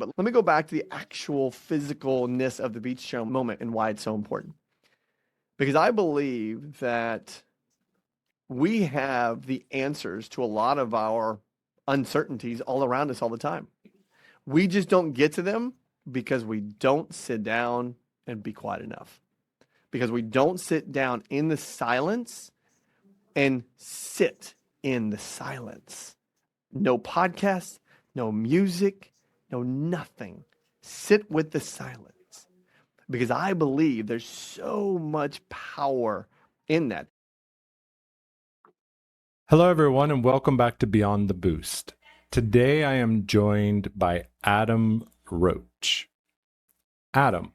But let me go back to the actual physicalness of the beach show moment and why it's so important. Because I believe that we have the answers to a lot of our uncertainties all around us all the time. We just don't get to them because we don't sit down and be quiet enough. Because we don't sit down in the silence and sit in the silence. No podcast, no music, no nothing. Sit with the silence. Because I believe there's so much power in that. Hello, everyone, and welcome back to Beyond the Boost. Today, I am joined by Adam Roach. Adam,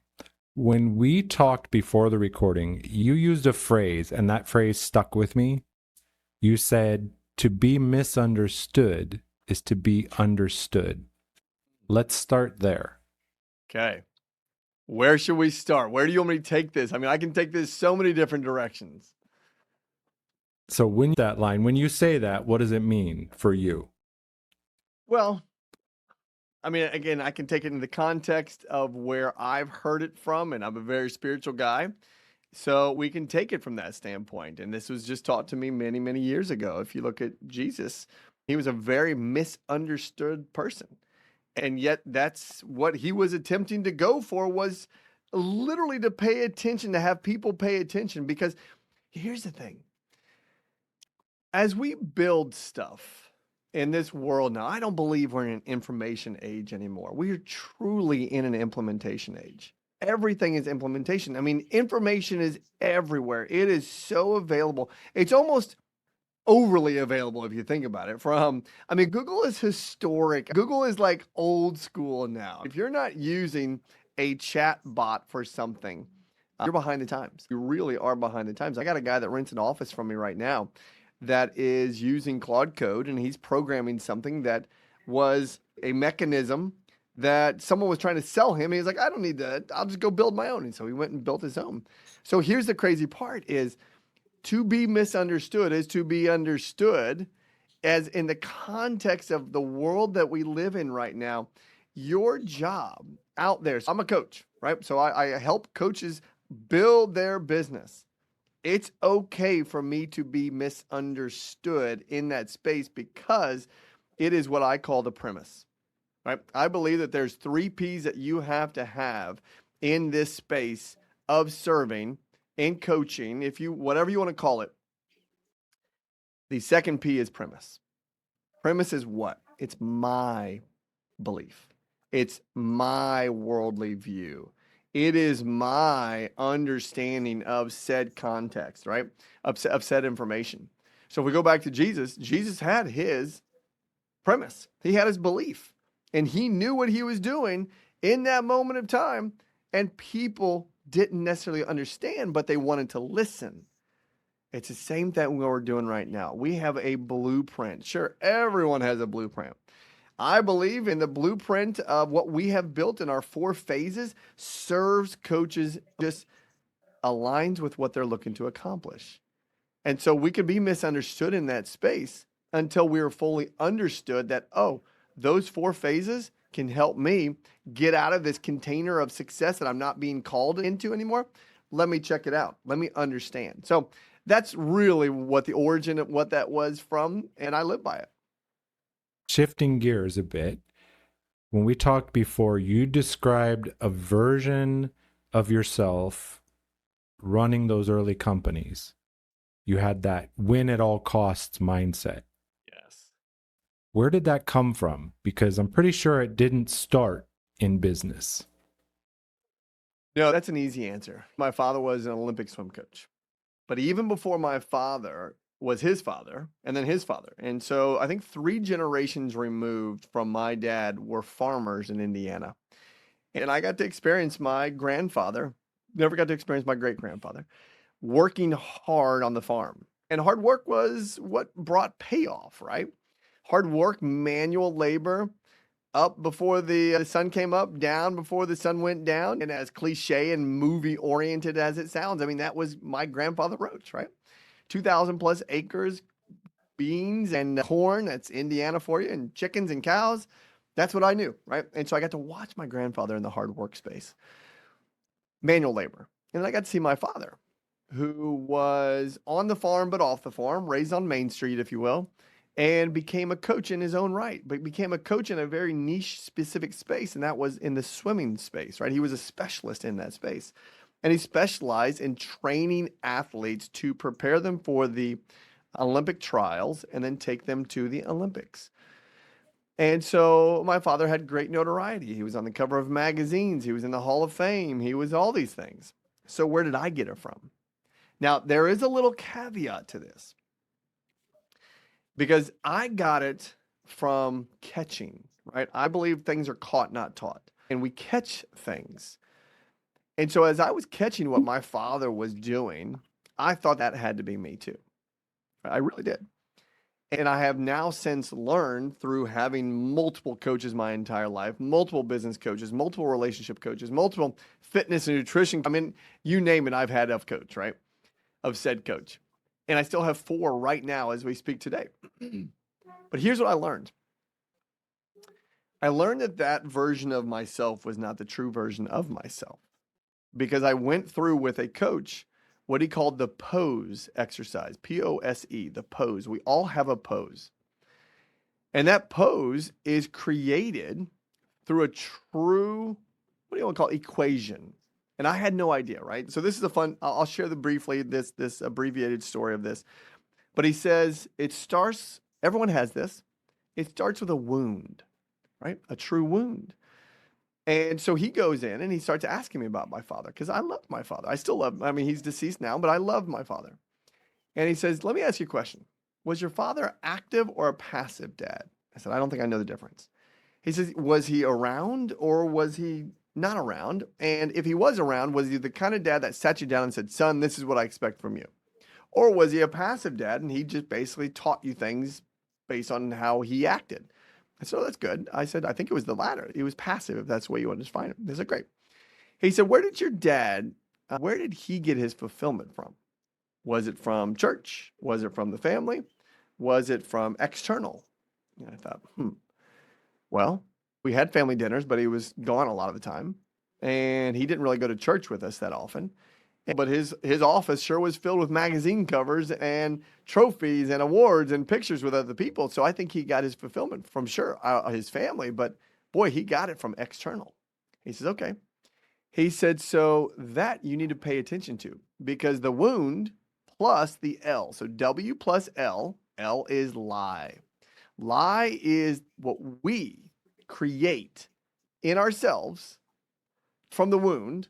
when we talked before the recording, you used a phrase, and that phrase stuck with me. You said, to be misunderstood is to be understood. Let's start there. Okay. Where should we start? Where do you want me to take this? I mean, I can take this so many different directions. So when you say that, what does it mean for you? Well, I mean, again, I can take it in the context of where I've heard it from, and I'm a very spiritual guy. So we can take it from that standpoint. And this was just taught to me many, many years ago. If you look at Jesus, he was a very misunderstood person. And yet that's what he was attempting to go for, was literally to pay attention, to have people pay attention. Because here's the thing. As we build stuff in this world now, I don't believe we're in an information age anymore. We are truly in an implementation age. Everything is implementation. I mean, information is everywhere. It is so available. It's almost overly available if you think about it. Google is historic. Google is like old school now. If you're not using a chat bot for something, you're behind the times. You really are behind the times. I got a guy that rents an office from me right now that is using Claude Code, and he's programming something that was a mechanism that someone was trying to sell him. And he's like, I don't need that. I'll just go build my own. And so he went and built his own. So here's the crazy part is, to be misunderstood is to be understood, as in the context of the world that we live in right now. Your job out there, so I'm a coach, right? So I help coaches build their business. It's okay for me to be misunderstood in that space, because it is what I call the premise, right? I believe that there's 3 P's that you have to have in this space of serving, in coaching, whatever you want to call it. The second P is premise. Premise is what? It's my belief. It's my worldly view. It is my understanding of said context, right? Of said information. So if we go back to Jesus, Jesus had his premise. He had his belief. And he knew what he was doing in that moment of time. And people didn't necessarily understand, but they wanted to listen. It's the same thing we're doing right now. We have a blueprint. Sure, everyone has a blueprint. I believe in the blueprint of what we have built in our 4 phases serves coaches, just aligns with what they're looking to accomplish. And so we could be misunderstood in that space until we are fully understood that, oh, those 4 phases can help me get out of this container of success that I'm not being called into anymore. Let me check it out. Let me understand. So that's really what the origin of what that was from, and I live by it. Shifting gears a bit, when we talked before, you described a version of yourself running those early companies. You had that win at all costs mindset. Yes. Where did that come from? Because I'm pretty sure it didn't start in business. No, that's an easy answer. My father was an Olympic swim coach. But even before my father was his father, and then his father. And so I think 3 generations removed from my dad were farmers in Indiana. And I got to experience my grandfather, never got to experience my great-grandfather, working hard on the farm. And hard work was what brought payoff, right? Hard work, manual labor, up before the sun came up, down before the sun went down. And as cliche and movie-oriented as it sounds, I mean, that was my grandfather Roach, right? 2,000 plus acres, beans and corn. That's Indiana for you, and chickens and cows. That's what I knew, right? And so I got to watch my grandfather in the hard work space, manual labor. And then I got to see my father, who was on the farm but off the farm, raised on Main Street, if you will, and became a coach in his own right, but became a coach in a very niche specific space, and that was in the swimming space, right? He was a specialist in that space. And he specialized in training athletes to prepare them for the Olympic trials and then take them to the Olympics. And so my father had great notoriety. He was on the cover of magazines. He was in the Hall of Fame. He was all these things. So where did I get it from? Now, there is a little caveat to this because I got it from catching, right? I believe things are caught, not taught, and we catch things. And so as I was catching what my father was doing, I thought that had to be me too. I really did. And I have now since learned through having multiple coaches my entire life, multiple business coaches, multiple relationship coaches, multiple fitness and nutrition. I mean, you name it, I've had of coach, right? Of said coach. And I still have 4 right now as we speak today. But here's what I learned. I learned that that version of myself was not the true version of myself because I went through with a coach what he called the pose exercise, P-O-S-E, the pose. We all have a pose. And that pose is created through a true, what do you want to call it, equation. And I had no idea, right? So this is a fun, I'll share briefly this abbreviated story of this. But he says it starts, everyone has this, it starts with a wound, right? A true wound. And so he goes in and he starts asking me about my father because I loved my father. I still love him. I mean, he's deceased now, but I love my father. And he says, let me ask you a question. Was your father active or a passive dad? I said, I don't think I know the difference. He says, was he around or was he not around? And if he was around, was he the kind of dad that sat you down and said, son, this is what I expect from you? Or was he a passive dad and he just basically taught you things based on how he acted? So that's good. I said, I think it was the latter. He was passive, if that's the way you want to define it. They said, great. He said, where did your dad, where did he get his fulfillment from? Was it from church? Was it from the family? Was it from external? And I thought, well, we had family dinners, but he was gone a lot of the time. And he didn't really go to church with us that often. But his office sure was filled with magazine covers and trophies and awards and pictures with other people. So I think he got his fulfillment from his family, but boy, he got it from external. He says, okay. He said, so that you need to pay attention to because the wound plus the L. So W plus L, L is lie. Lie is what we create in ourselves from the wound.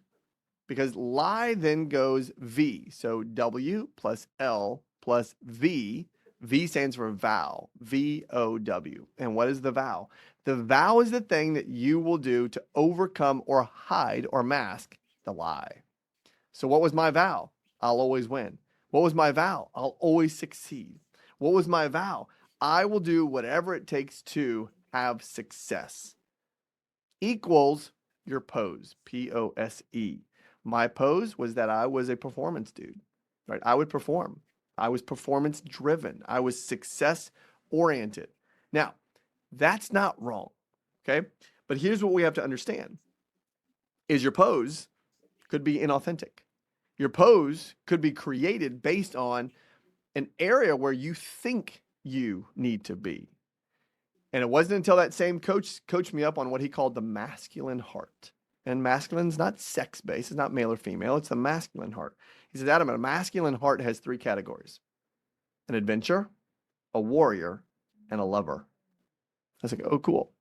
Because lie then goes V. So W plus L plus V. V stands for vow. V-O-W. And what is the vow? The vow is the thing that you will do to overcome or hide or mask the lie. So what was my vow? I'll always win. What was my vow? I'll always succeed. What was my vow? I will do whatever it takes to have success. Equals your pose. P-O-S-E. My pose was that I was a performance dude, right? I would perform. I was performance driven. I was success oriented. Now, that's not wrong, okay? But here's what we have to understand is your pose could be inauthentic. Your pose could be created based on an area where you think you need to be. And it wasn't until that same coach coached me up on what he called the masculine heart. And masculine's not sex-based. It's not male or female. It's the masculine heart. He said, Adam, a masculine heart has 3 categories. An adventure, a warrior, and a lover. I was like, oh, cool.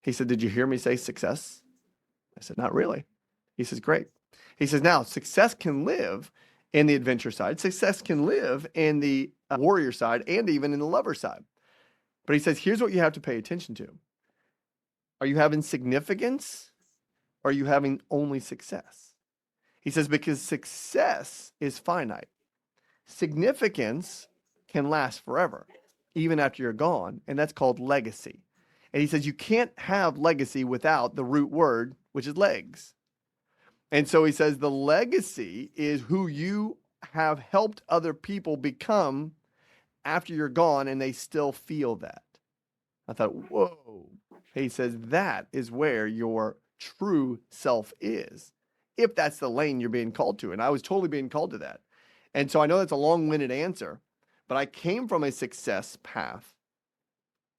He said, did you hear me say success? I said, not really. He says, great. He says, now, success can live in the adventure side. Success can live in the warrior side and even in the lover side. But he says, here's what you have to pay attention to. Are you having significance? Or are you having only success? He says, because success is finite. Significance can last forever, even after you're gone, and that's called legacy. And he says, you can't have legacy without the root word, which is legs. And so he says, the legacy is who you have helped other people become after you're gone, and they still feel that. I thought, whoa. He says that is where your true self is, if that's the lane you're being called to. And I was totally being called to that. And so I know that's a long-winded answer, but I came from a success path,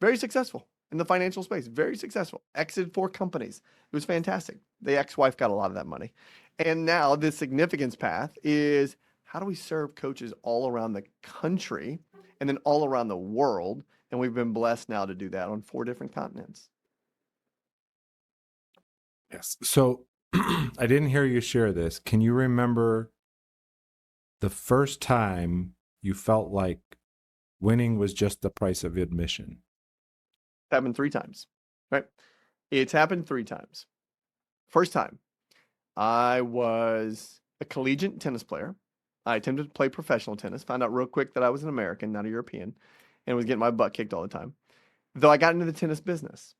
very successful in the financial space, very successful, exited 4 companies. It was fantastic. The ex-wife got a lot of that money. And now this significance path is, how do we serve coaches all around the country and then all around the world? And we've been blessed now to do that on 4 different continents. Yes. So I didn't hear you share this. Can you remember the first time you felt like winning was just the price of admission? It's happened 3 times, right? It's happened 3 times. First time, I was a collegiate tennis player. I attempted to play professional tennis, found out real quick that I was an American, not a European, and was getting my butt kicked all the time. Though I got into the tennis business,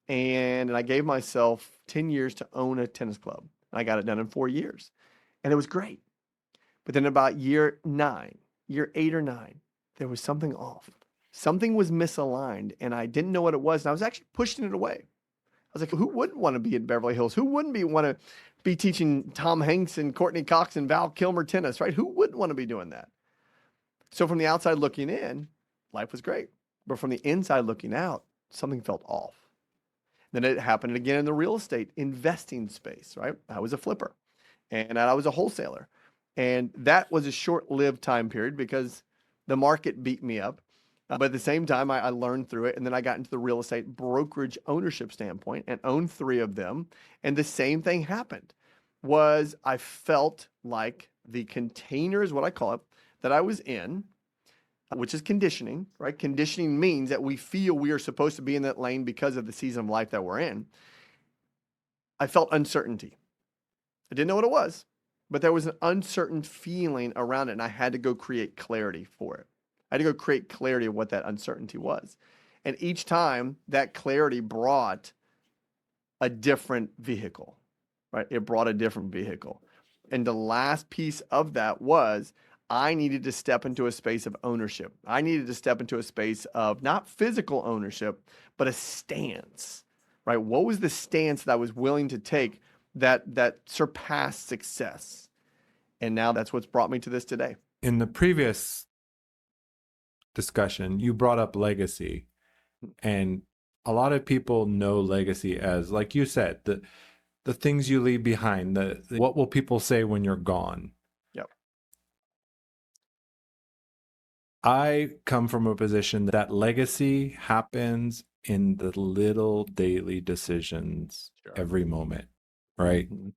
and I gave myself 10 years to own a tennis club. I got it done in 4 years, and it was great. But then about year 8 or 9, there was something off. Something was misaligned, and I didn't know what it was, and I was actually pushing it away. I was like, who wouldn't want to be in Beverly Hills? Who wouldn't want to be teaching Tom Hanks and Courtney Cox and Val Kilmer tennis, right? Who wouldn't want to be doing that? So from the outside looking in, life was great. But from the inside looking out, something felt off. Then it happened again in the real estate investing space, right? I was a flipper and I was a wholesaler. And that was a short-lived time period because the market beat me up. But at the same time, I learned through it. And then I got into the real estate brokerage ownership standpoint and owned 3 of them. And the same thing happened was I felt like the container is what I call it, that I was in, which is conditioning, right? Conditioning means that we feel we are supposed to be in that lane because of the season of life that we're in. I felt uncertainty. I didn't know what it was, but there was an uncertain feeling around it, and I had to go create clarity for it. I had to go create clarity of what that uncertainty was. And each time that clarity brought a different vehicle, right? It brought a different vehicle. And the last piece of that was I needed to step into a space of ownership. I needed to step into a space of not physical ownership, but a stance, right? What was the stance that I was willing to take that surpassed success? And now that's what's brought me to this today. In the previous discussion, you brought up legacy, and a lot of people know legacy as, like you said, the things you leave behind, the what will people say when you're gone. Yep. I come from a position that legacy happens in the little daily decisions every moment, right? Mm-hmm.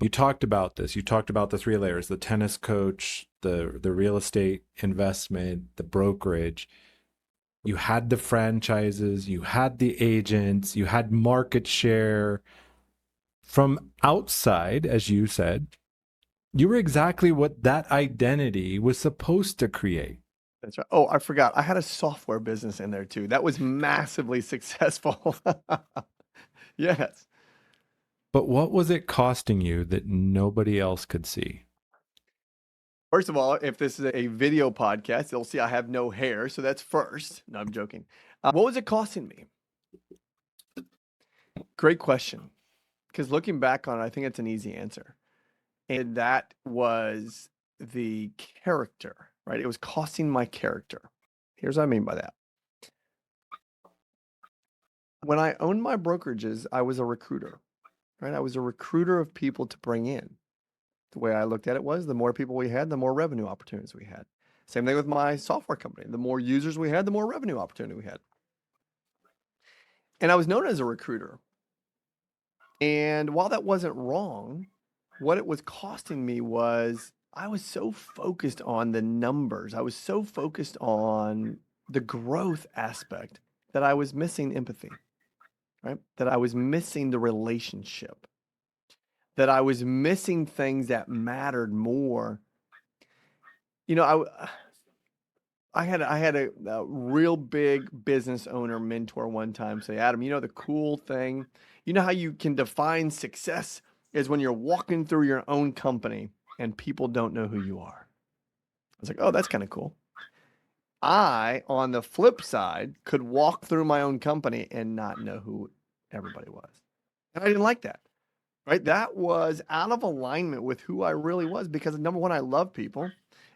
You talked about this. You talked about the 3 layers: the tennis coach, the real estate investment, the brokerage. You had the franchises, you had the agents, you had market share. From outside, as you said, you were exactly what that identity was supposed to create. That's right. Oh, I forgot. I had a software business in there too. That was massively successful. Yes. But what was it costing you that nobody else could see? First of all, if this is a video podcast, they'll see I have no hair. So that's first. No, I'm joking. What was it costing me? Great question. Because looking back on it, I think it's an easy answer. And that was the character, right? It was costing my character. Here's what I mean by that. When I owned my brokerages, I was a recruiter, right? I was a recruiter of people to bring in. The way I looked at it was the more people we had, the more revenue opportunities we had. Same thing with my software company. The more users we had, the more revenue opportunity we had. And I was known as a recruiter. And while that wasn't wrong, what it was costing me was I was so focused on the numbers. I was so focused on the growth aspect that I was missing empathy, right? That I was missing the relationship, that I was missing things that mattered more. You know, I had a real big business owner mentor one time say, Adam, you know, the cool thing, you know how you can define success is when you're walking through your own company and people don't know who you are. I was like, oh, that's kind of cool. I, on the flip side, could walk through my own company and not know who everybody was. And I didn't like that, right? That was out of alignment with who I really was because number one, I love people.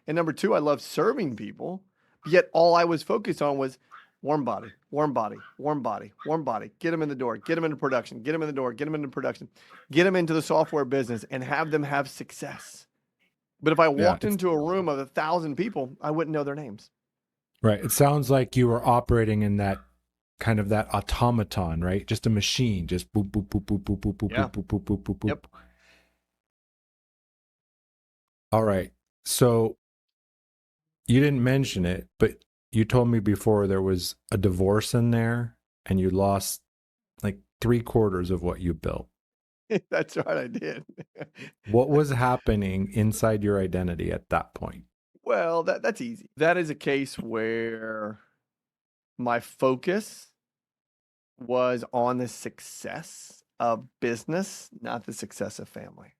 And number two, I love serving people. But yet all I was focused on was warm body, warm body, warm body, warm body. Get them in the door, get them into production, get them in the door, get them into production, get them into the software business and have them have success. But if I Yeah, walked into a room of 1,000 people, I wouldn't know their names. right. It sounds like you were operating in that kind of that automaton, right? Just a machine, just boop, boop, boop, boop, boop, boop, boop, Yeah. boop, boop, boop, boop, boop. Yep. All right. So you didn't mention it, but you told me before there was a divorce in there and you lost like 3/4 of what you built. That's right, I did. What was happening inside your identity at that point? Well, that's easy. That is a case where my focus was on the success of business, not the success of family.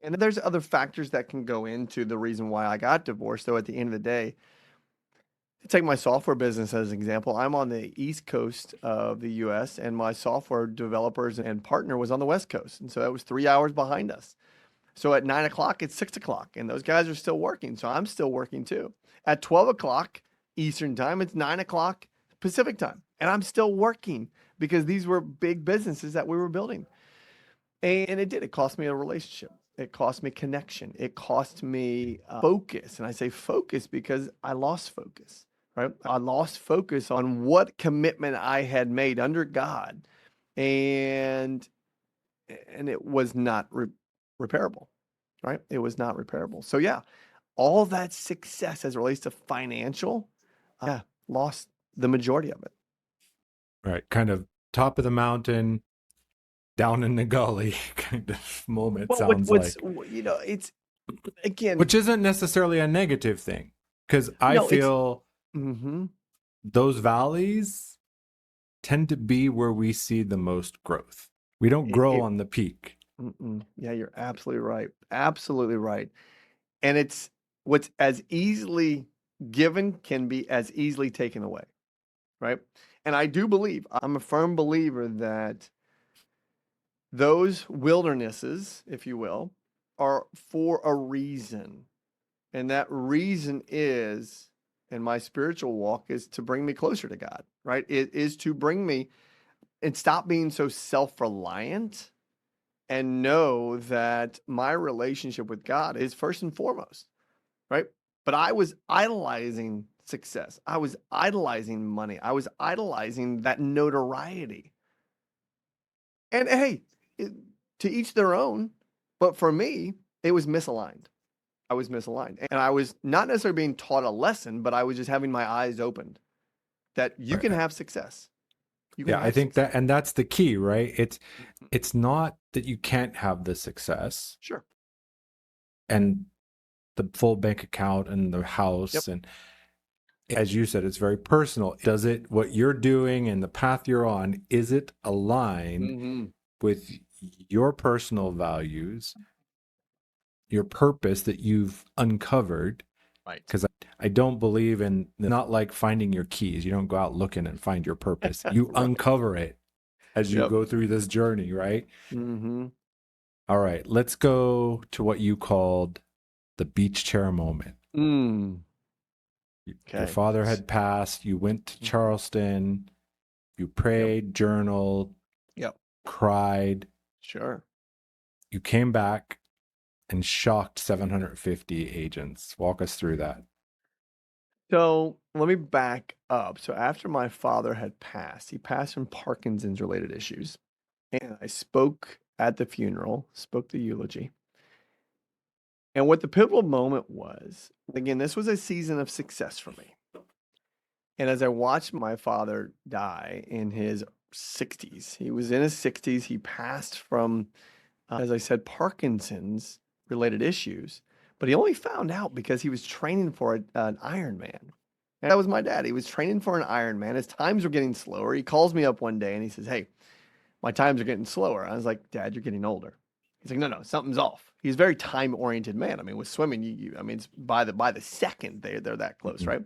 And there's other factors that can go into the reason why I got divorced. Though at the end of the day, to take my software business as an example, I'm on the East Coast of the US and my software developers and partner was on the West Coast. And so that was 3 hours behind us. So at 9 o'clock, it's 6 o'clock, and those guys are still working. So I'm still working too. At 12 o'clock Eastern time, it's 9 o'clock Pacific time, and I'm still working because these were big businesses that we were building. And it did. It cost me a relationship. It cost me connection. It cost me focus. And I say focus because I lost focus, right? I lost focus on what commitment I had made under God. And it was not repairable, right? It was not repairable. So yeah, all that success as it relates to financial, yeah, lost the majority of it. Right. Kind of top of the mountain, down in the gully kind of moment, Well, sounds like. it's again, Which isn't necessarily a negative thing, because I no, it's feel mm-hmm. those valleys tend to be where we see the most growth. We don't grow on the peak. Yeah, you're absolutely right. Absolutely right. And it's what's as easily given can be as easily taken away, right? And I do believe, I'm a firm believer that those wildernesses, if you will, are for a reason. And that reason is, in my spiritual walk, is to bring me closer to God, right? It is to bring me and stop being so self-reliant and know that my relationship with God is first and foremost, right? But I was idolizing success. I was idolizing money. I was idolizing that notoriety. And hey, to each their own. But for me, it was misaligned. I was misaligned. And I was not necessarily being taught a lesson, but I was just having my eyes opened that you can have success. You can Yeah, I have think success. that, and that's the key, right? It's not that you can't have the success Sure. and the full bank account and the house. Yep. And as you said, it's very personal. Does it, what you're doing and the path you're on, is it aligned with your personal values, your purpose that you've uncovered? Right. Because I don't believe in, not like finding your keys. You don't go out looking and find your purpose. You Right. uncover it as you Yep. go through this journey, right? Mm-hmm. All right, let's go to what you called the beach chair moment. Mm. Your Okay. father had passed. You went to Mhm. Charleston. You prayed, journaled, Yep. cried. Sure. You came back and shocked 750 agents. Walk us through that. So let me back up. So after my father had passed, he passed from Parkinson's related issues. And I spoke at the funeral, spoke the eulogy. And what the pivotal moment was, again, this was a season of success for me. And as I watched my father die in his 60s, he was in his 60s. He passed from, as I said, Parkinson's related issues. But he only found out because he was training for an Ironman. And that was my dad. He was training for an Ironman. His times were getting slower. He calls me up one day and he says, "Hey, my times are getting slower." I was like, "Dad, you're getting older." He's like, "No, something's off." He's a very time-oriented man. I mean, with swimming, I mean, it's by the second they're that close, right?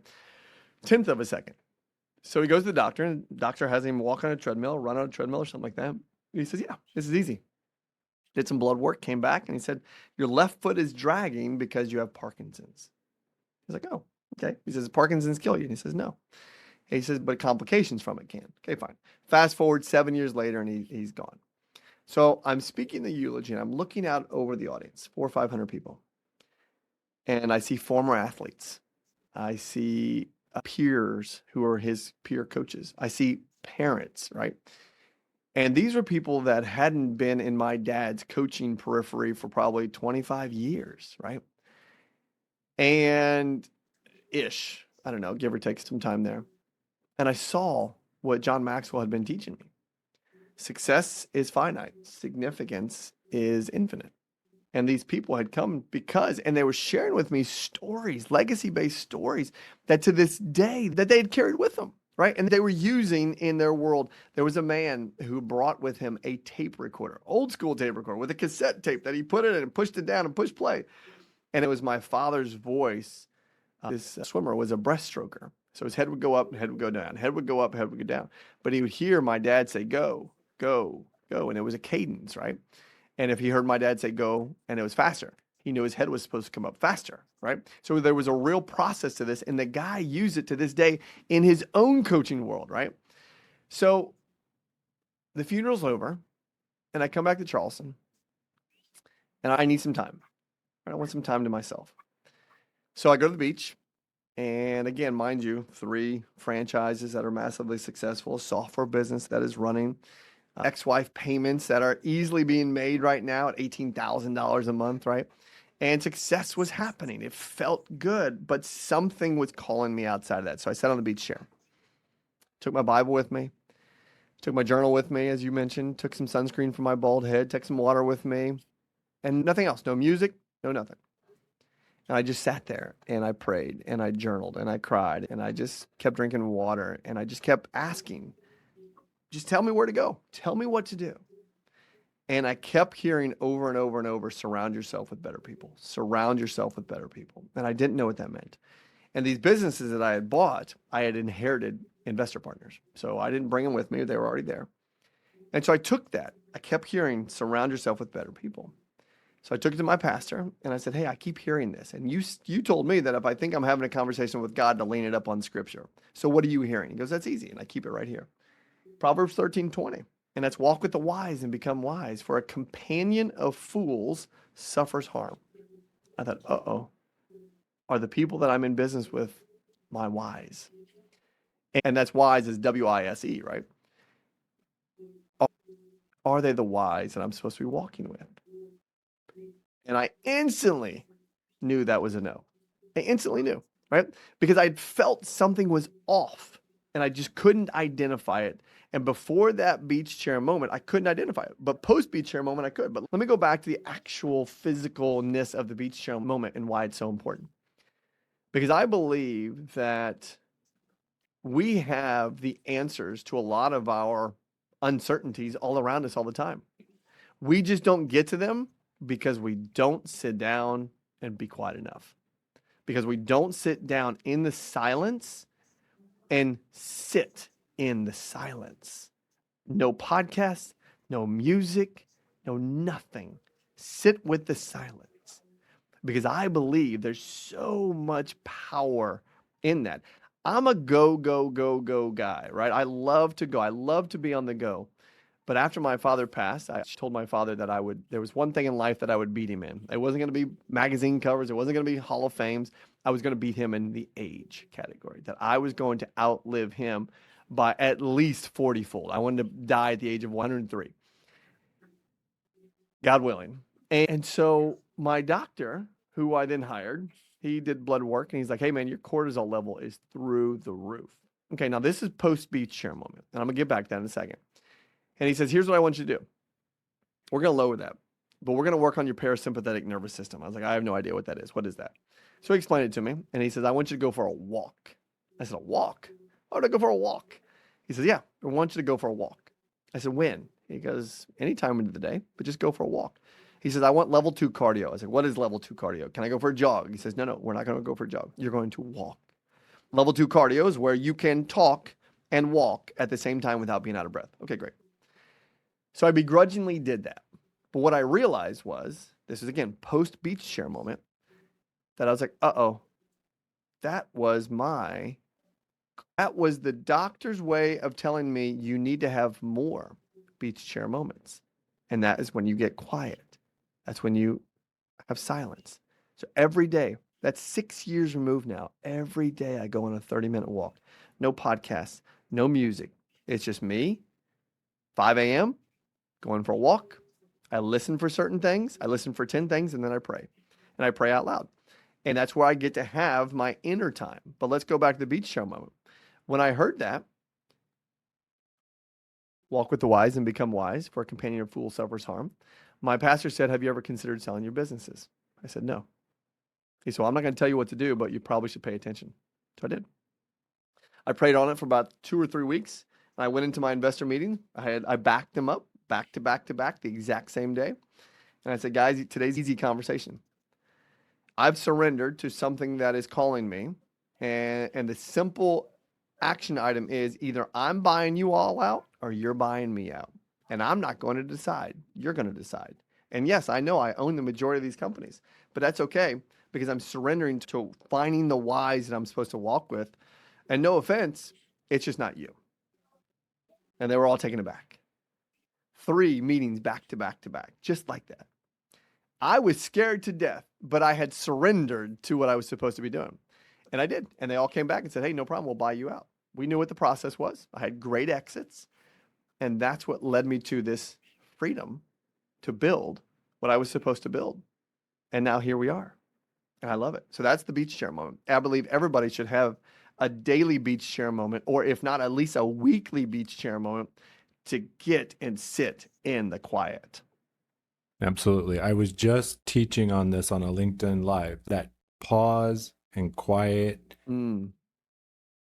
tenth of a second. So he goes to the doctor, and the doctor has him walk on a treadmill, run on a treadmill or something like that. He says, yeah, this is easy. Did some blood work, came back, and he said, your left foot is dragging because you have Parkinson's. He's like, oh, okay. He says, Parkinson's kill you? And he says, no. He says, but complications from it can. Okay, fine. Fast forward 7 years later, and he's gone. So I'm speaking the eulogy, and I'm looking out over the audience, 400 or 500 people. And I see former athletes. I see peers who are his peer coaches. I see parents, right? And these were people that hadn't been in my dad's coaching periphery for probably 25 years, right? And I don't know, give or take some time there. And I saw what John Maxwell had been teaching me. Success is finite. Significance is infinite. And these people had come and they were sharing with me stories, legacy-based stories that to this day that they had carried with them, right? And they were using in their world. There was a man who brought with him a tape recorder, old school tape recorder with a cassette tape that he put it in and pushed it down and pushed play. And it was my father's voice. This swimmer was a breaststroker. So his head would go up, head would go down, head would go up, head would go down. But he would hear my dad say, go, go, go. And it was a cadence, right? And if he heard my dad say go and it was faster, he knew his head was supposed to come up faster, right? So there was a real process to this. And the guy used it to this day in his own coaching world, right? So the funeral's over and I come back to Charleston and I need some time. I want some time to myself. So I go to the beach. And again, mind you, 3 franchises that are massively successful, a software business that is running, ex-wife payments that are easily being made right now at $18,000 a month, right? And success was happening. It felt good, but something was calling me outside of that. So I sat on the beach chair, took my Bible with me, took my journal with me, as you mentioned, took some sunscreen for my bald head, took some water with me, and nothing else. No music, no nothing. And I just sat there and I prayed and I journaled and I cried and I just kept drinking water and I just kept asking, just tell me where to go. Tell me what to do. And I kept hearing over and over and over, surround yourself with better people. Surround yourself with better people. And I didn't know what that meant. And these businesses that I had bought, I had inherited investor partners. So I didn't bring them with me. They were already there. And so I took that. I kept hearing, surround yourself with better people. So I took it to my pastor and I said, hey, I keep hearing this. And you told me that if I think I'm having a conversation with God to lean it up on scripture. So what are you hearing? He goes, that's easy. And I keep it right here. Proverbs 13:20. And that's walk with the wise and become wise. For a companion of fools suffers harm. I thought, uh-oh. Are the people that I'm in business with my wise? And that's wise is W-I-S-E, right? Are they the wise that I'm supposed to be walking with? And I instantly knew that was a no. I instantly knew, right? Because I felt something was off and I just couldn't identify it. And before that beach chair moment, I couldn't identify it. But post beach chair moment, I could. But let me go back to the actual physicalness of the beach chair moment and why it's so important. Because I believe that we have the answers to a lot of our uncertainties all around us all the time. We just don't get to them because we don't sit down and be quiet enough. Because we don't sit down in the silence and sit in the silence. No podcast, no music, no nothing. Sit with the silence. Because I believe there's so much power in that. I'm a go, go, go, go guy, right? I love to go. I love to be on the go. But after my father passed, I told my father that there was one thing in life that I would beat him in. It wasn't going to be magazine covers. It wasn't going to be Hall of Fames. I was going to beat him in the age category, that I was going to outlive him by at least 40-fold. I wanted to die at the age of 103, God willing. And so my doctor, who I then hired, he did blood work and he's like, hey man, your cortisol level is through the roof. Okay, now this is post-beach chair moment. And I'm going to get back to that in a second. And he says, here's what I want you to do. We're going to lower that, but we're going to work on your parasympathetic nervous system. I was like, I have no idea what that is. What is that? So he explained it to me. And he says, I want you to go for a walk. I said, a walk? Why would I go for a walk? He says, yeah, I want you to go for a walk. I said, when? He goes, anytime into the day, but just go for a walk. He says, I want level 2 cardio. I said, what is level 2 cardio? Can I go for a jog? He says, no, we're not going to go for a jog. You're going to walk. Level 2 cardio is where you can talk and walk at the same time without being out of breath. Okay, great. So I begrudgingly did that. But what I realized was, this is again post beach chair moment, that I was like, uh-oh, that was the doctor's way of telling me you need to have more beach chair moments. And that is when you get quiet. That's when you have silence. So every day, that's 6 years removed now. Every day I go on a 30-minute walk. No podcasts, no music. It's just me, 5 a.m., going for a walk. I listen for certain things. I listen for 10 things, and then I pray. And I pray out loud. And that's where I get to have my inner time. But let's go back to the beach chair moment. When I heard that, walk with the wise and become wise, for a companion of fools suffers harm, my pastor said, have you ever considered selling your businesses? I said, no. He said, well, I'm not going to tell you what to do, but you probably should pay attention. So I did. I prayed on it for about 2 or 3 weeks. And I went into my investor meeting. I backed them up back to back to back the exact same day. And I said, guys, today's easy conversation. I've surrendered to something that is calling me. And the simple action item is either I'm buying you all out or you're buying me out. And I'm not going to decide. You're going to decide. And yes, I know I own the majority of these companies, but that's okay because I'm surrendering to finding the wise that I'm supposed to walk with. And no offense, it's just not you. And they were all taken aback. 3 meetings back to back to back, just like that. I was scared to death, but I had surrendered to what I was supposed to be doing. And I did. And they all came back and said, hey, no problem. We'll buy you out. We knew what the process was. I had great exits. And that's what led me to this freedom to build what I was supposed to build. And now here we are. And I love it. So that's the beach chair moment. I believe everybody should have a daily beach chair moment, or if not, at least a weekly beach chair moment to get and sit in the quiet. Absolutely. I was just teaching on this on a LinkedIn Live, that pause and quiet.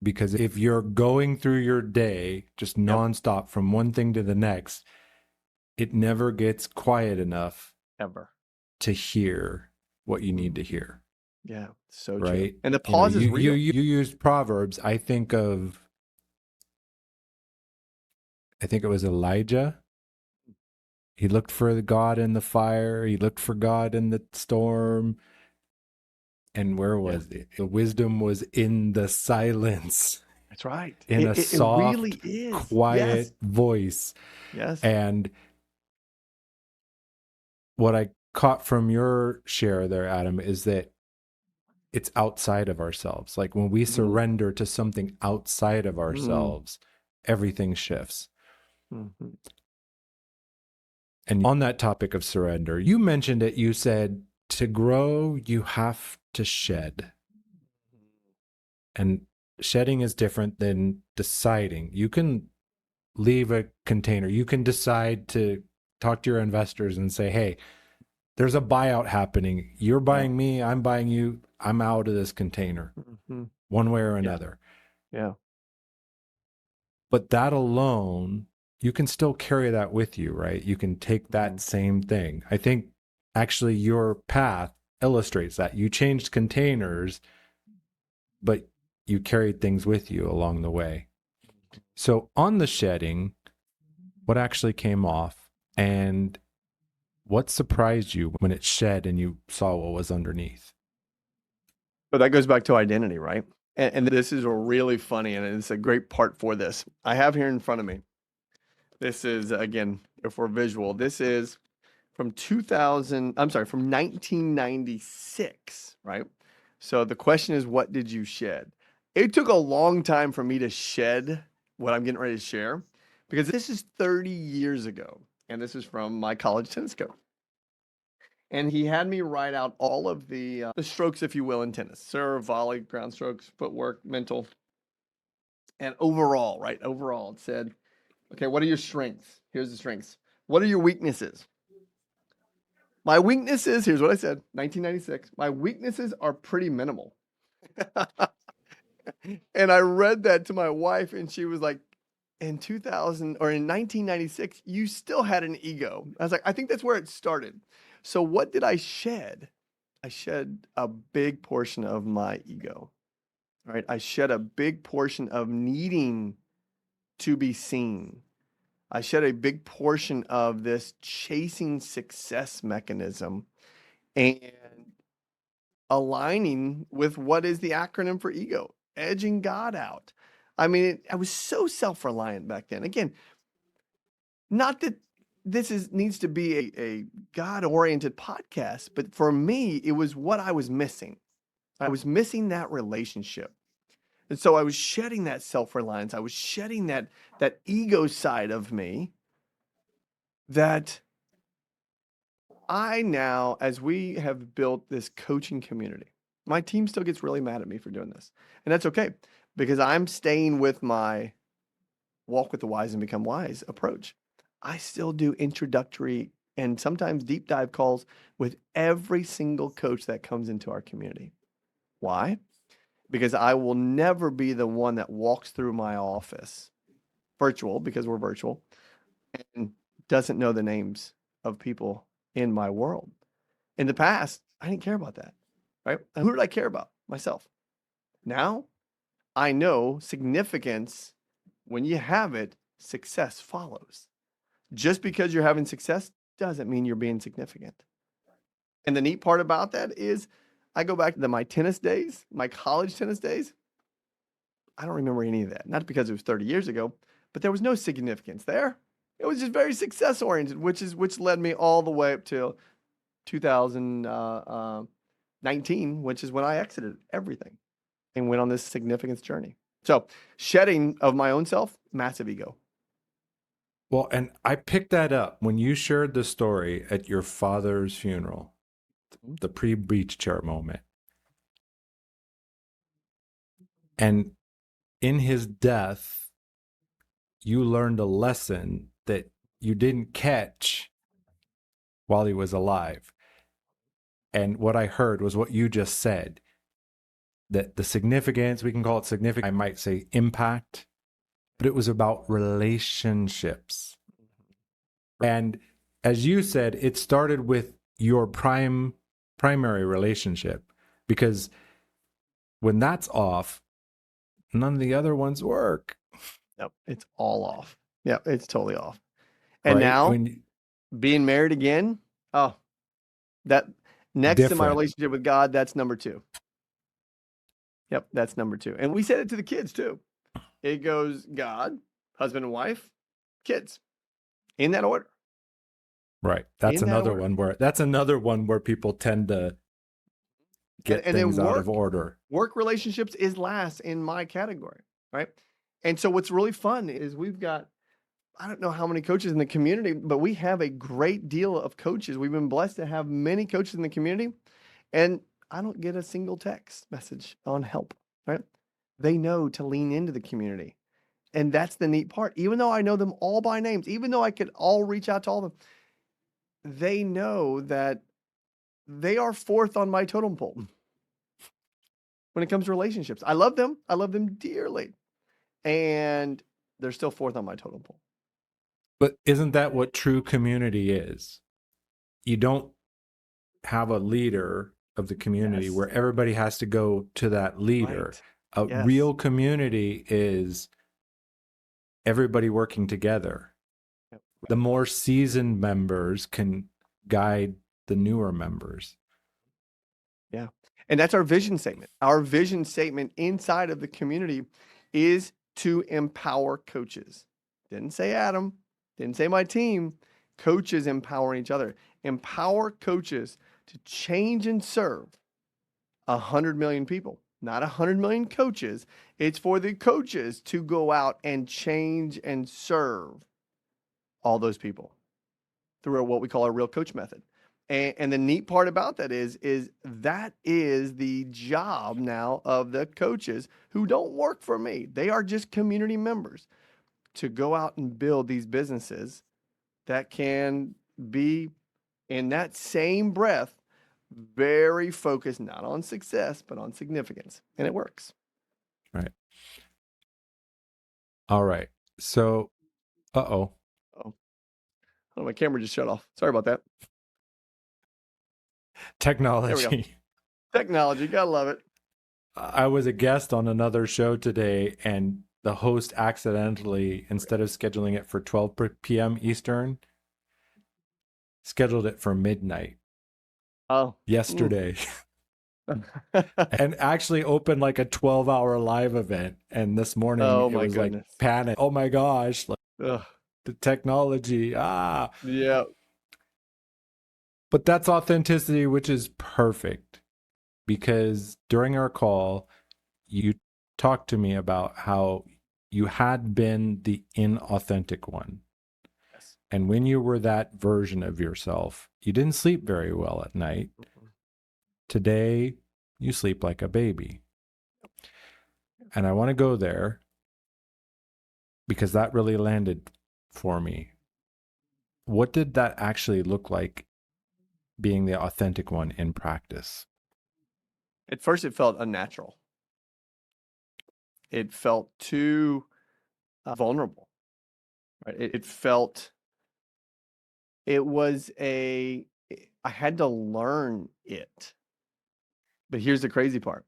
Because if you're going through your day just nonstop from one thing to the next, it never gets quiet enough ever to hear what you need to hear. Yeah, so right. True. And the pause is real. You used Proverbs. I think it was Elijah. He looked for God in the fire. He looked for God in the storm. And where was it? The wisdom was in the silence. That's right. In a soft, it really is. quiet voice. Yes. And what I caught from your share there, Adam, is that it's outside of ourselves. Like when we surrender to something outside of ourselves, everything shifts. And on that topic of surrender, you mentioned it. You said, to grow, you have to shed. And shedding is different than deciding. You can leave a container. You can decide to talk to your investors and say, hey, there's a buyout happening. You're buying me, I'm buying you. I'm out of this container one way or another. Yeah. But that alone, you can still carry that with you, right? You can take that same thing. I think actually your path illustrates that. You changed containers, but you carried things with you along the way. So on the shedding, what actually came off and what surprised you when it shed and you saw what was underneath? But that goes back to identity, right? And this is a really funny, and it's a great part for this. I have here in front of me. This is, again, if we're visual, this is from 1996, right? So the question is, what did you shed? It took a long time for me to shed what I'm getting ready to share, because this is 30 years ago, and this is from my college tennis coach. And he had me write out all of the strokes, if you will, in tennis: serve, volley, ground strokes, footwork, mental, and overall, right? Overall, it said, okay, what are your strengths? Here's the strengths. What are your weaknesses? My weaknesses, here's what I said, 1996, my weaknesses are pretty minimal. And I read that to my wife, and she was like, in 1996, you still had an ego. I was like, I think that's where it started. So what did I shed? I shed a big portion of my ego. right? I shed a big portion of needing to be seen. I shed a big portion of this chasing success mechanism and aligning with what is the acronym for ego, edging God out. I mean, I was so self-reliant back then. Again, not that this needs to be a God-oriented podcast, but for me, it was what I was missing. I was missing that relationship. And so I was shedding that self-reliance. I was shedding that ego side of me that I now, as we have built this coaching community, my team still gets really mad at me for doing this. And that's okay because I'm staying with my walk with the wise and become wise approach. I still do introductory and sometimes deep dive calls with every single coach that comes into our community. Why? Because I will never be the one that walks through my office, virtual because we're virtual, and doesn't know the names of people in my world. In the past, I didn't care about that, right? And who did I care about? Myself. Now, I know significance. When you have it, success follows. Just because you're having success doesn't mean you're being significant. And the neat part about that is I go back to my tennis days, my college tennis days. I don't remember any of that. Not because it was 30 years ago, but there was no significance there. It was just very success oriented, which led me all the way up to 2019, which is when I exited everything and went on this significance journey. So shedding of my own self, massive ego. Well, and I picked that up when you shared the story at your father's funeral, the pre-breach chair moment. And in his death, you learned a lesson that you didn't catch while he was alive. And what I heard was what you just said, that the significance, we can call it significant, I might say impact, but it was about relationships. And as you said, it started with your primary relationship, because when that's off, none of the other ones work. Yep, it's all off. Yep, it's totally off. And Right? now When being married again, oh, that next to my different. relationship with God, that's number two. Yep, that's number two. And we said it to the kids too. It goes God, husband and wife, kids, in that order. Right. That's In that another order. one where people tend to get And then things out of order. work relationships is last in my category, right? And so what's really fun is we've got, I don't know how many coaches in the community, but we have a great deal of coaches. We've been blessed to have many coaches in the community, and I don't get a single text message on help, right? They know to lean into the community. And that's the neat part. Even though I know them all by names, even though I could all reach out to all of them, they know that they are fourth on my totem pole when it comes to relationships. I love them. I love them dearly. And they're still fourth on my totem pole. But isn't that what true community is? You don't have a leader of the community Yes. where everybody has to go to that leader. Right. A Yes. real community is everybody working together. Yep. The more seasoned members can guide the newer members. Yeah. And that's our vision statement. Our vision statement inside of the community is to empower coaches. Didn't say Adam, didn't say my team. Coaches empowering each other. Empower coaches to change and serve 100 million people, not 100 million coaches. It's for the coaches to go out and change and serve all those people through what we call our real coach method. And the neat part about that is that is the job now of the coaches who don't work for me. They are just community members to go out and build these businesses that can be in that same breath very focused, not on success, but on significance. And it works. Right. All right. So, uh-oh. Oh, my camera just shut off. Sorry about that. There we go. Technology. Technology, gotta love it. I was a guest on another show today, and the host accidentally, instead of scheduling it for 12 p.m. Eastern, scheduled it for midnight Oh. Mm. yesterday and actually opened like a 12-hour live event. And this morning Oh it my was like goodness. panic. Oh my gosh, like Ugh. the technology. Ah, Yeah. but that's authenticity, which is perfect because during our call, you talked to me about how you had been the inauthentic one. Yes. And when you were that version of yourself, you didn't sleep very well at night. Mhm. Today, you sleep like a baby. And I want to go there because that really landed for me. What did that actually look like being the authentic one in practice? At first, it felt unnatural. It felt too vulnerable, right? It felt, it was I had to learn it. But here's the crazy part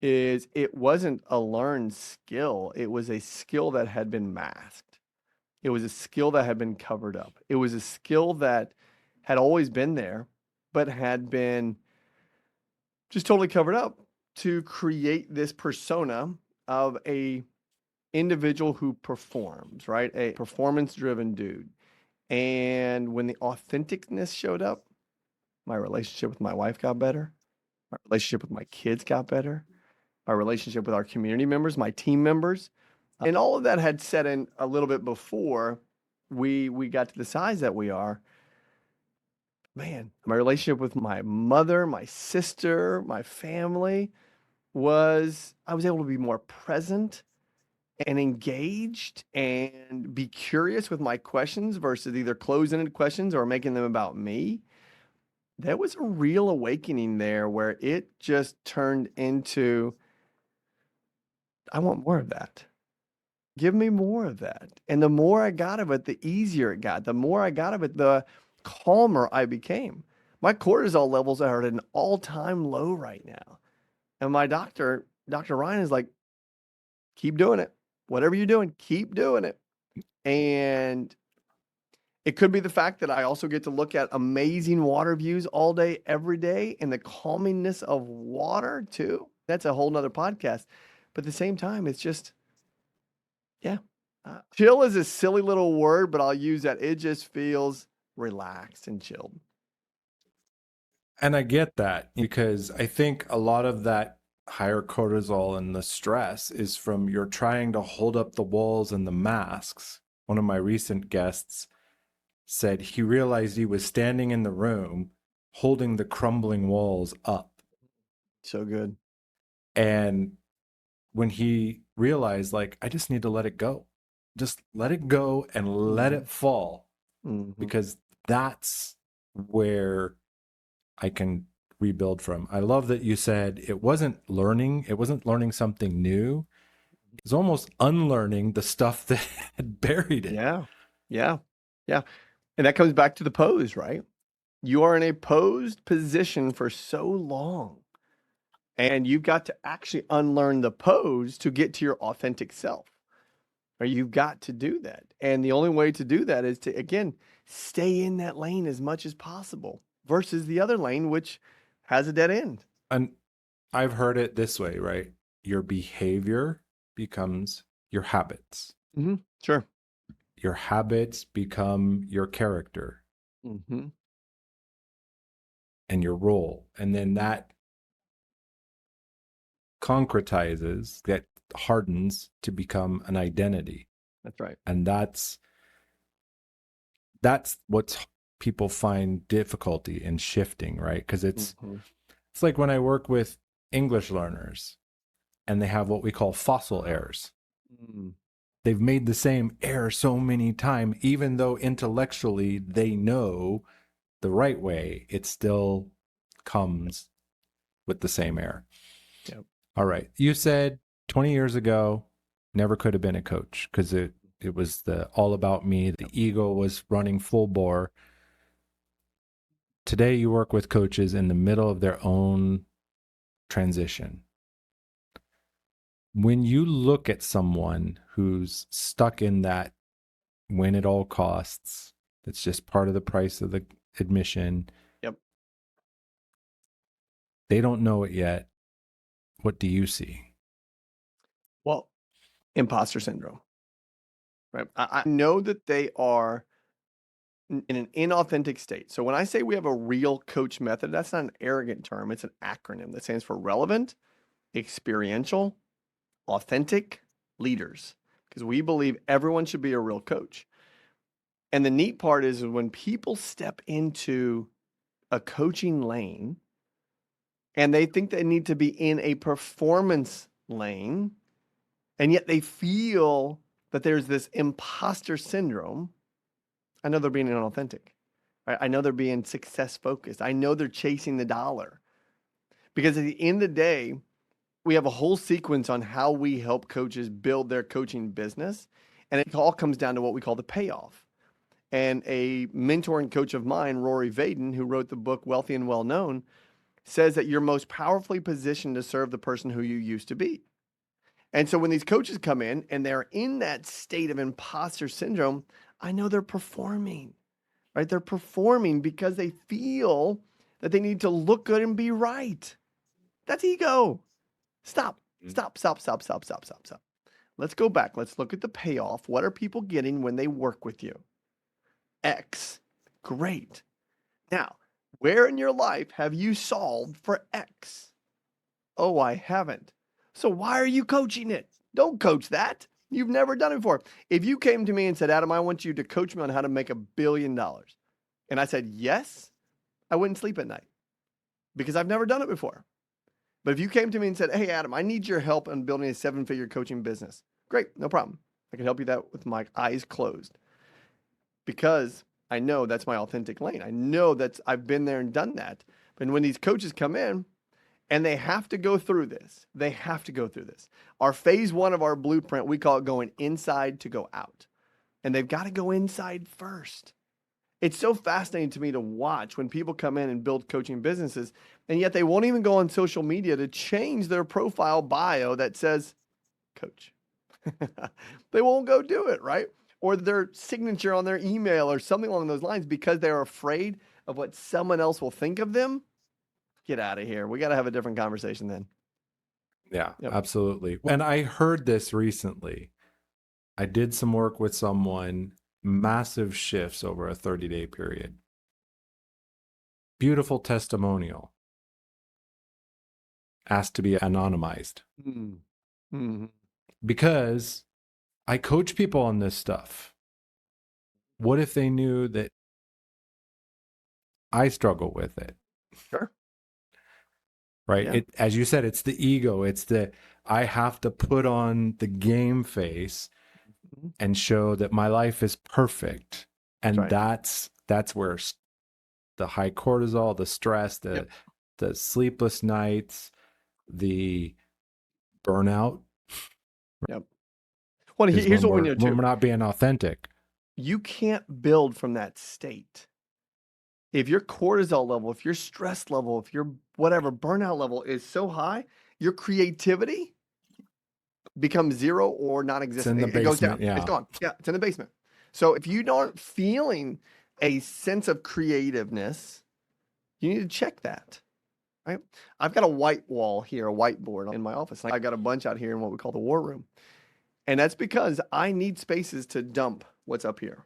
is it wasn't a learned skill. It was a skill that had been masked. It was a skill that had been covered up. It was a skill that had always been there, but had been just totally covered up to create this persona of a individual who performs, right? A performance driven dude. And when the authenticness showed up, my relationship with my wife got better. My relationship with my kids got better. My relationship with our community members, my team members, and all of that had set in a little bit before we got to the size that we are. Man, my relationship with my mother, my sister, my family was I was able to be more present and engaged and be curious with my questions versus either closed-ended questions or making them about me. There was a real awakening there where it just turned into, I want more of that. Give me more of that. And the more I got of it, the easier it got. The more I got of it, the calmer I became. My cortisol levels are at an all-time low right now. And my doctor, Dr. Ryan, is like, keep doing it. Whatever you're doing, keep doing it. And it could be the fact that I also get to look at amazing water views all day, every day, and the calmingness of water too. That's a whole nother podcast. But at the same time, it's just, yeah. Chill is a silly little word, but I'll use that. It just feels relaxed and chilled. And I get that because I think a lot of that higher cortisol and the stress is from you're trying to hold up the walls and the masks. One of my recent guests said he realized he was standing in the room holding the crumbling walls up. So good. And when he realized, like, I just need to let it go, just let it go and let Mhm. it fall, Mhm. because that's where I can rebuild from. I love that you said it wasn't learning something new. It's almost unlearning the stuff that had buried it. Yeah. Yeah. Yeah. And that comes back to the pose, right? You are in a posed position for so long, and you've got to actually unlearn the pose to get to your authentic self. Or you've got to do that. And the only way to do that is to, again, stay in that lane as much as possible versus the other lane, which has a dead end. And I've heard it this way, right? Your behavior becomes your habits. Sure. Your habits become your character Hmm. and your role. And then that concretizes, that hardens to become an identity. That's right. And that's what people find difficulty in shifting, right? Because Hmm. it's like when I work with English learners and they have what we call fossil errors. Mm. They've made the same error so many times, even though intellectually they know the right way, it still comes with the same error. Yep. All right. You said 20 years ago, never could have been a coach because it was the all about me. The ego was running full bore. Today, you work with coaches in the middle of their own transition. When you look at someone who's stuck in that win at all costs, that's just part of the price of the admission, Yep. they don't know it yet. What do you see? Well, imposter syndrome, right? I know that they are in an inauthentic state. So when I say we have a real coach method, that's not an arrogant term. It's an acronym that stands for relevant, experiential, authentic leaders, because we believe everyone should be a real coach. And the neat part is when people step into a coaching lane and they think they need to be in a performance lane, and yet they feel that there's this imposter syndrome, I know they're being inauthentic. Right? I know they're being success focused. I know they're chasing the dollar. Because at the end of the day, we have a whole sequence on how we help coaches build their coaching business. And it all comes down to what we call the payoff. And a mentor and coach of mine, Rory Vaden, who wrote the book Wealthy and Well Known, says that you're most powerfully positioned to serve the person who you used to be. And so when these coaches come in and they're in that state of imposter syndrome, I know they're performing, right? They're performing because they feel that they need to look good and be right. That's ego. Stop. Let's go back. Let's look at the payoff. What are people getting when they work with you? X. Great. Now, where in your life have you solved for X? Oh, I haven't. So why are you coaching it? Don't coach that. You've never done it before. If you came to me and said, Adam, I want you to coach me on how to make $1 billion, and I said, yes, I wouldn't sleep at night because I've never done it before. But if you came to me and said, hey, Adam, I need your help in building a 7-figure coaching business, great, no problem. I can help you that with my eyes closed because I know that's my authentic lane. I know I've been there and done that. But when these coaches come in and they have to go through this, Our phase 1 of our blueprint, we call it going inside to go out. And they've got to go inside first. It's so fascinating to me to watch when people come in and build coaching businesses, and yet they won't even go on social media to change their profile bio that says coach. They won't go do it, right? Or their signature on their email or something along those lines because they're afraid of what someone else will think of them. Get out of here. We got to have a different conversation then. Yeah, Yep. absolutely. And I heard this recently. I did some work with someone, massive shifts over a 30-day period. Beautiful testimonial. Asked to be anonymized. Mm-hmm. Because I coach people on this stuff. What if they knew that I struggle with it? Sure. Right? Yeah. As you said, it's the ego. It's I have to put on the game face and show that my life is perfect. And That's that's where the high cortisol, the stress, the sleepless nights, the burnout. Yep. Well, Is here's what we know when too. we're not being authentic. You can't build from that state. If your cortisol level, if your stress level, if your whatever burnout level is so high, your creativity becomes zero or It's non-existent. in the It goes down. basement. It's Yeah. gone. Yeah, it's in the basement. So if you aren't feeling a sense of creativeness, you need to check that. Right? I've got a white wall here, a whiteboard in my office. I got a bunch out here in what we call the war room. And that's because I need spaces to dump what's up here.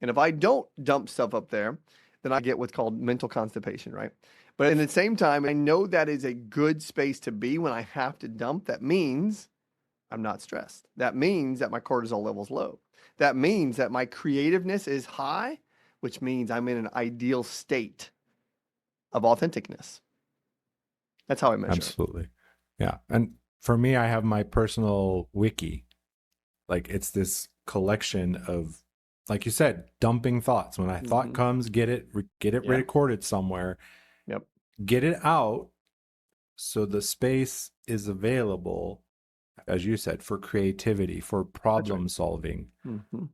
And if I don't dump stuff up there, then I get what's called mental constipation, right? But at the same time, I know that is a good space to be when I have to dump. That means I'm not stressed. That means that my cortisol level is low. That means that my creativeness is high, which means I'm in an ideal state of authenticness. That's how I measure it. Absolutely. Yeah. And for me, I have my personal wiki. Like it's this collection of, like you said, dumping thoughts. When a thought comes, get it recorded somewhere. Yep. Get it out so the space is available, as you said, for creativity, for problem solving. Mm-hmm.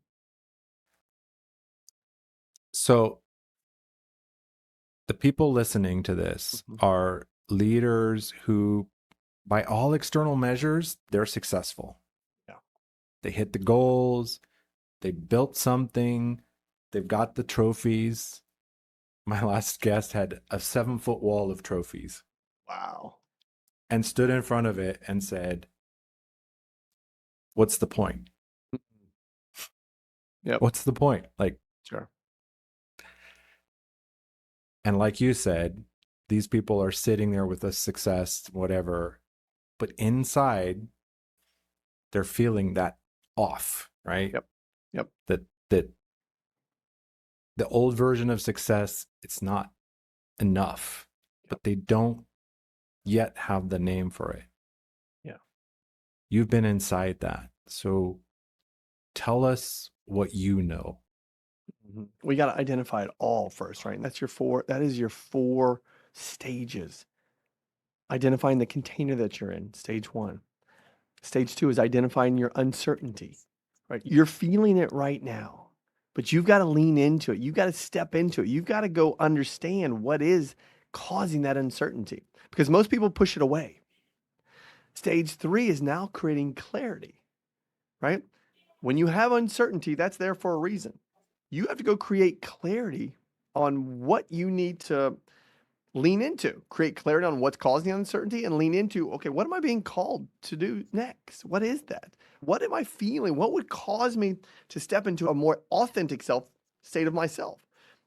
So the people listening to this are leaders who by all external measures, they're successful. Yeah. They hit the goals, they built something, they've got the trophies. My last guest had a 7-foot wall of trophies Wow. and stood in front of it and said, what's the point? Yep. What's the point? Like, Sure. and like you said, these people are sitting there with a success, whatever, but inside they're feeling that off, right? Yep. Yep. That the old version of success, it's not enough, but they don't yet have the name for it. Yeah. You've been inside that. So tell us what you know. We got to identify it all first, right? And that is your 4 stages. Identifying the container that you're in, stage 1. Stage 2 is identifying your uncertainty, right? You're feeling it right now, but you've got to lean into it. You've got to step into it. You've got to go understand what is causing that uncertainty, because most people push it away. Stage 3 is now creating clarity, right? When you have uncertainty, that's there for a reason. You have to go create clarity on what you need to lean into, create clarity on what's causing the uncertainty, and lean into, okay, what am I being called to do next? What is that? What am I feeling? What would cause me to step into a more authentic state of myself?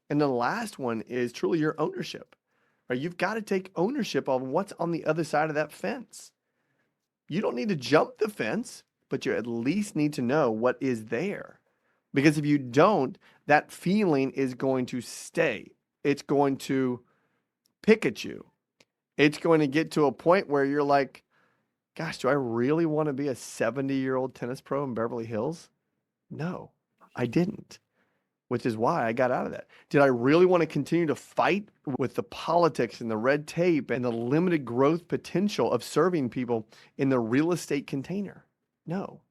And the last one is truly your ownership, right? You've got to take ownership of what's on the other side of that fence. You don't need to jump the fence, but you at least need to know what is there. Because if you don't, that feeling is going to stay. It's going to pick at you. It's going to get to a point where you're like, gosh, do I really want to be a 70-year-old tennis pro in Beverly Hills? No, I didn't, which is why I got out of that. Did I really want to continue to fight with the politics and the red tape and the limited growth potential of serving people in the real estate container? No.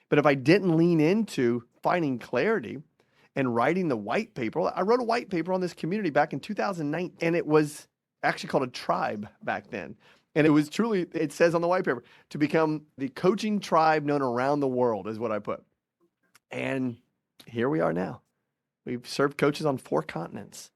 But if I didn't lean into finding clarity and writing the white paper, I wrote a white paper on this community back in 2009, and it was actually called a tribe back then. And it was truly, it says on the white paper, to become the coaching tribe known around the world is what I put. And here we are now. We've served coaches on 4 continents.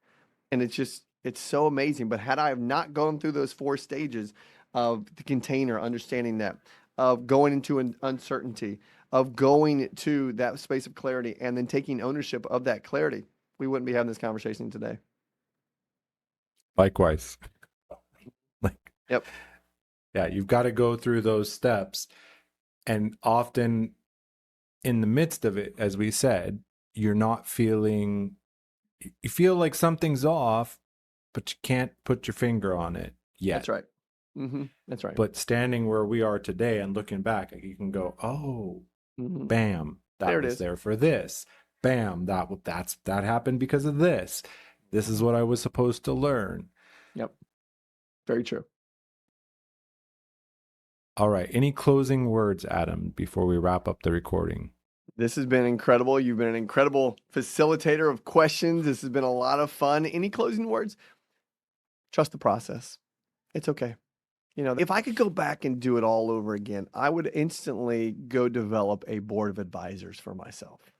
And it's so amazing. But had I have not gone through those 4 stages of the container, understanding that, of going into an uncertainty, of going to that space of clarity, and then taking ownership of that clarity, we wouldn't be having this conversation today. Likewise. Like, Yep. yeah, you've got to go through those steps. And often in the midst of it, as we said, you're not feeling, you feel like something's off, but you can't put your finger on it yet. That's right. That's right. But standing where we are today and looking back, you can go, oh, bam, that was there for this. Bam, that happened because of this. This is what I was supposed to learn. Yep. Very true. All right. Any closing words, Adam, before we wrap up the recording? This has been incredible. You've been an incredible facilitator of questions. This has been a lot of fun. Any closing words? Trust the process. It's okay. You know, if I could go back and do it all over again, I would instantly go develop a board of advisors for myself,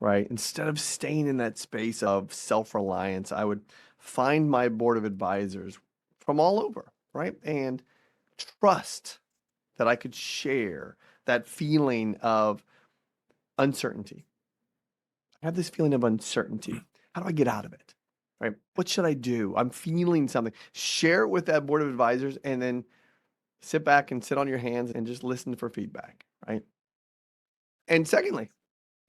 right? Instead of staying in that space of self-reliance, I would find my board of advisors from all over, right? And trust that I could share that feeling of uncertainty. I have this feeling of uncertainty. How do I get out of it? Right? What should I do? I'm feeling something. Share it with that board of advisors, and then sit back and sit on your hands and just listen for feedback, right? And secondly,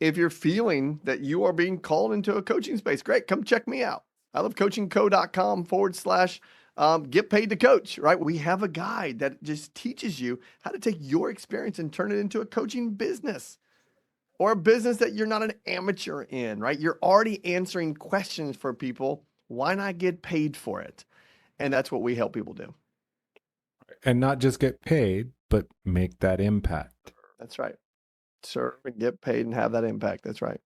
if you're feeling that you are being called into a coaching space, great, come check me out. I love coachingco.com/ get paid to coach, right? We have a guide that just teaches you how to take your experience and turn it into a coaching business, or a business that you're not an amateur in, right? You're already answering questions for people. Why not get paid for it? And that's what we help people do. And not just get paid, but make that impact. That's right. Serve and get paid and have that impact. That's right.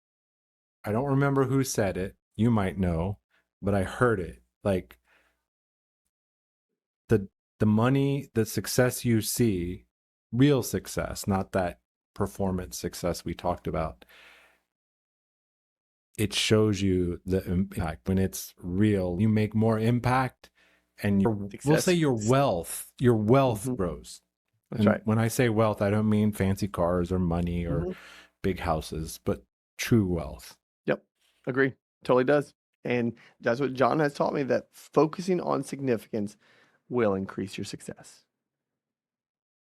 I don't remember who said it. You might know, but I heard it. Like, the money, the success you see, real success, not that performance success we talked about, it shows you the impact. When it's real, you make more impact, and we'll say your wealth grows. That's And right. when I say wealth, I don't mean fancy cars or money or Mm-hmm. big houses, but true wealth. Yep. Agree. Totally does. And that's what John has taught me, that focusing on significance will increase your success.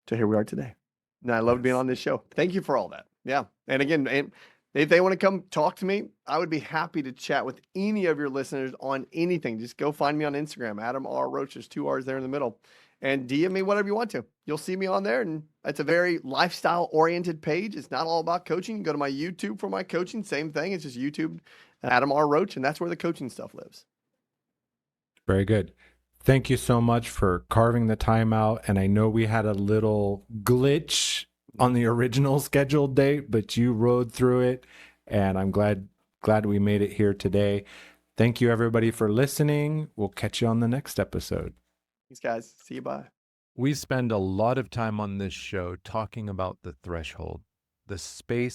So here we are today. And I loved being on this show. Thank you for all that. Yeah. And again, if they want to come talk to me, I would be happy to chat with any of your listeners on anything. Just go find me on Instagram, Adam R. Roach. There's 2 R's there in the middle. And DM me whatever you want to. You'll see me on there. And it's a very lifestyle oriented page. It's not all about coaching. You can go to my YouTube for my coaching. Same thing. It's just YouTube, Adam R. Roach. And that's where the coaching stuff lives. Very good. Thank you so much for carving the time out. And I know we had a little glitch on the original scheduled date, but you rode through it. And I'm glad we made it here today. Thank you, everybody, for listening. We'll catch you on the next episode. Thanks, guys. See you. Bye. We spend a lot of time on this show talking about the threshold, the space